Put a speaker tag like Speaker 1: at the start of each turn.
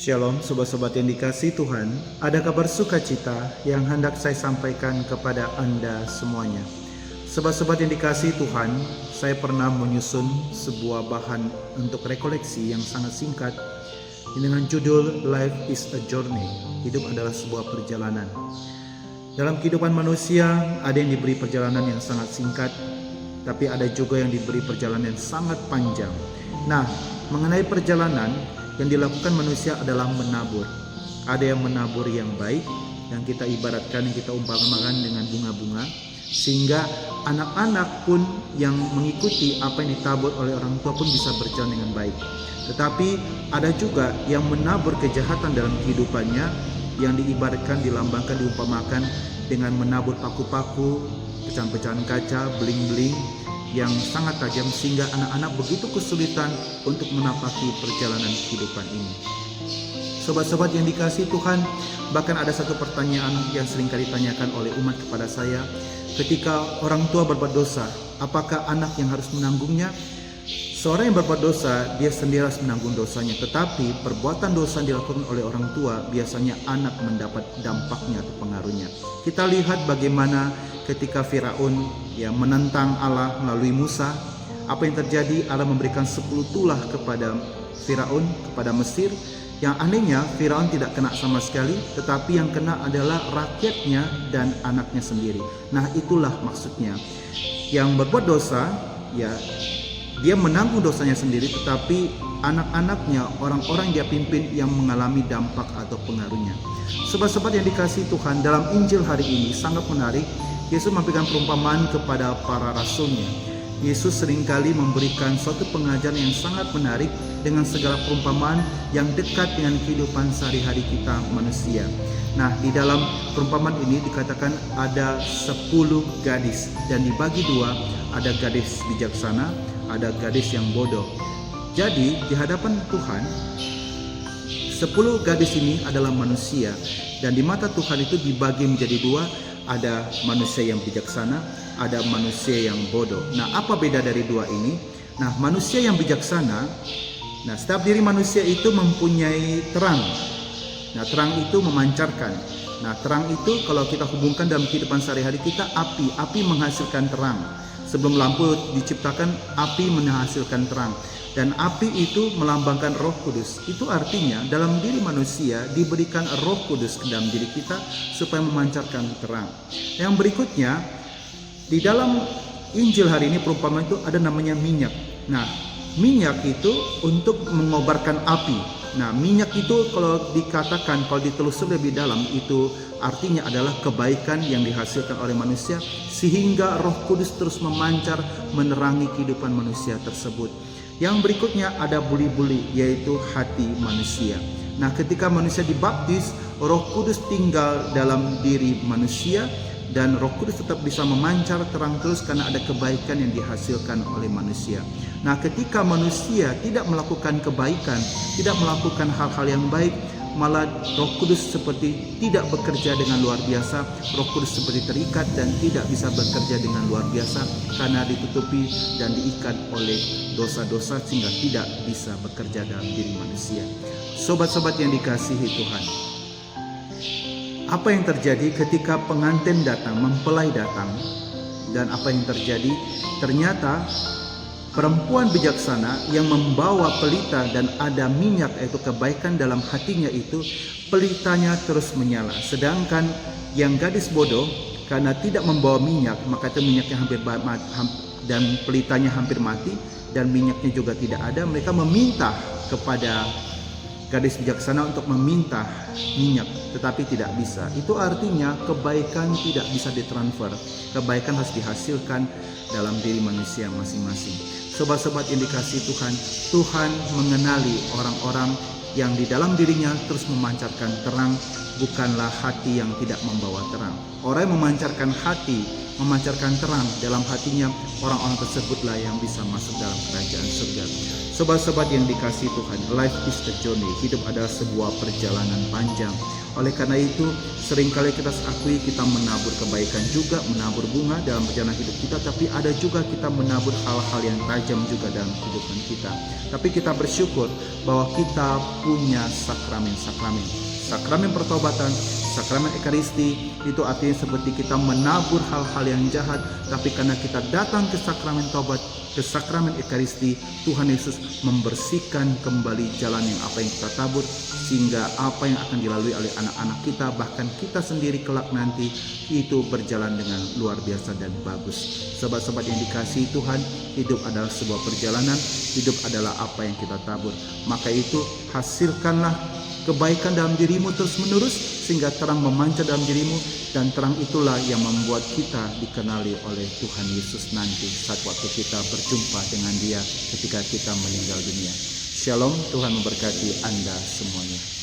Speaker 1: Shalom sobat-sobat yang dikasihi Tuhan, ada kabar sukacita yang hendak saya sampaikan kepada Anda semuanya. Sobat-sobat yang dikasihi Tuhan, saya pernah menyusun sebuah bahan untuk rekoleksi yang sangat singkat dengan judul Life is a Journey, hidup adalah sebuah perjalanan. Dalam kehidupan manusia ada yang diberi perjalanan yang sangat singkat, tapi ada juga yang diberi perjalanan yang sangat panjang. Nah, mengenai perjalanan yang dilakukan manusia adalah menabur. Ada yang menabur yang baik, yang kita ibaratkan, yang kita umpamakan dengan bunga-bunga, sehingga anak-anak pun yang mengikuti apa yang ditabur oleh orang tua pun bisa berjalan dengan baik. Tetapi ada juga yang menabur kejahatan dalam kehidupannya, yang diibaratkan, dilambangkan, diumpamakan dengan menabur paku-paku, pecahan-pecahan kaca, beling-beling yang sangat tajam, sehingga anak-anak begitu kesulitan untuk menapaki perjalanan kehidupan ini. Sobat-sobat yang dikasihi Tuhan, bahkan ada satu pertanyaan yang sering kali ditanyakan oleh umat kepada saya, ketika orang tua berbuat dosa, apakah anak yang harus menanggungnya? Seorang yang berbuat dosa, dia sendiri harus menanggung dosanya, tetapi perbuatan dosa yang dilakukan oleh orang tua, biasanya anak mendapat dampaknya atau pengaruhnya. Kita lihat bagaimana ketika Firaun menentang Allah melalui Musa, apa yang terjadi? Allah memberikan 10 tulah kepada Firaun, kepada Mesir. Yang anehnya Firaun tidak kena sama sekali, tetapi yang kena adalah rakyatnya dan anaknya sendiri. Nah, itulah maksudnya. Yang berbuat dosa, dia menanggung dosanya sendiri, tetapi anak-anaknya, orang-orang yang dia pimpin yang mengalami dampak atau pengaruhnya. Sobat-sobat yang dikasihi Tuhan, dalam Injil hari ini sangat menarik. Yesus memberikan perumpamaan kepada para rasulnya. Yesus seringkali memberikan suatu pengajaran yang sangat menarik dengan segala perumpamaan yang dekat dengan kehidupan sehari-hari kita manusia. Nah, di dalam perumpamaan ini dikatakan ada 10 gadis, dan dibagi dua, ada gadis bijaksana, ada gadis yang bodoh. Jadi di hadapan Tuhan, 10 gadis ini adalah manusia, dan di mata Tuhan itu dibagi menjadi dua. Ada manusia yang bijaksana, ada manusia yang bodoh. Nah, apa beda dari dua ini? Nah, manusia yang bijaksana, setiap diri manusia itu mempunyai terang. Nah, terang itu memancarkan. Nah, terang itu kalau kita hubungkan dalam kehidupan sehari-hari kita, api menghasilkan terang. Sebelum lampu diciptakan, api menghasilkan terang. Dan api itu melambangkan Roh Kudus. Itu artinya dalam diri manusia diberikan Roh Kudus ke dalam diri kita supaya memancarkan terang. Yang berikutnya, di dalam Injil hari ini perumpamaan itu ada namanya minyak. Nah, minyak itu untuk mengobarkan api. Nah, minyak itu kalau dikatakan, kalau ditelusur lebih dalam, itu artinya adalah kebaikan yang dihasilkan oleh manusia, sehingga Roh Kudus terus memancar menerangi kehidupan manusia tersebut. Yang berikutnya ada buli-buli, yaitu hati manusia. Nah, ketika manusia dibaptis, Roh Kudus tinggal dalam diri manusia, dan Roh Kudus tetap bisa memancar terang terus karena ada kebaikan yang dihasilkan oleh manusia. Nah, ketika manusia tidak melakukan kebaikan, tidak melakukan hal-hal yang baik, malah Roh Kudus seperti tidak bekerja dengan luar biasa. Roh Kudus seperti terikat dan tidak bisa bekerja dengan luar biasa karena ditutupi dan diikat oleh dosa-dosa, sehingga tidak bisa bekerja dalam diri manusia. Sobat-sobat yang dikasihi Tuhan, apa yang terjadi ketika pengantin datang, mempelai datang, dan apa yang terjadi? Ternyata perempuan bijaksana yang membawa pelita dan ada minyak, yaitu kebaikan dalam hatinya itu, pelitanya terus menyala. Sedangkan yang gadis bodoh, karena tidak membawa minyak, maka itu minyaknya hampir dan pelitanya hampir mati, dan minyaknya juga tidak ada. Mereka meminta kepada gadis bijaksana untuk meminta minyak, tetapi tidak bisa. Itu artinya kebaikan tidak bisa ditransfer. Kebaikan harus dihasilkan dalam diri manusia masing-masing. Sobat-sobat yang dikasihi Tuhan, Tuhan mengenali orang-orang yang di dalam dirinya terus memancarkan terang, bukanlah hati yang tidak membawa terang. Orang yang memancarkan hati memancarkan terang dalam hatinya, orang-orang tersebutlah yang bisa masuk dalam kerajaan surga. Sobat-sobat yang dikasihi Tuhan, life is a journey. Hidup adalah sebuah perjalanan panjang. Oleh karena itu, seringkali kita akui kita menabur kebaikan juga, menabur bunga dalam perjalanan hidup kita, tapi ada juga kita menabur hal-hal yang tajam juga dalam kehidupan kita. Tapi kita bersyukur bahwa kita punya sakramen-sakramen. Sakramen pertobatan, sakramen ekaristi, itu artinya seperti kita menabur hal-hal yang jahat, tapi karena kita datang ke sakramen tobat, ke sakramen ekaristi, Tuhan Yesus membersihkan kembali jalan yang apa yang kita tabur, sehingga apa yang akan dilalui oleh anak-anak kita, bahkan kita sendiri kelak nanti, itu berjalan dengan luar biasa dan bagus. Sobat-sobat yang dikasihi Tuhan, hidup adalah sebuah perjalanan, hidup adalah apa yang kita tabur. Maka itu hasilkanlah kebaikan dalam dirimu terus menerus, sehingga terang memancar dalam dirimu, dan terang itulah yang membuat kita dikenali oleh Tuhan Yesus nanti saat waktu kita berjumpa dengan Dia ketika kita meninggal dunia. Shalom, Tuhan memberkati Anda semuanya.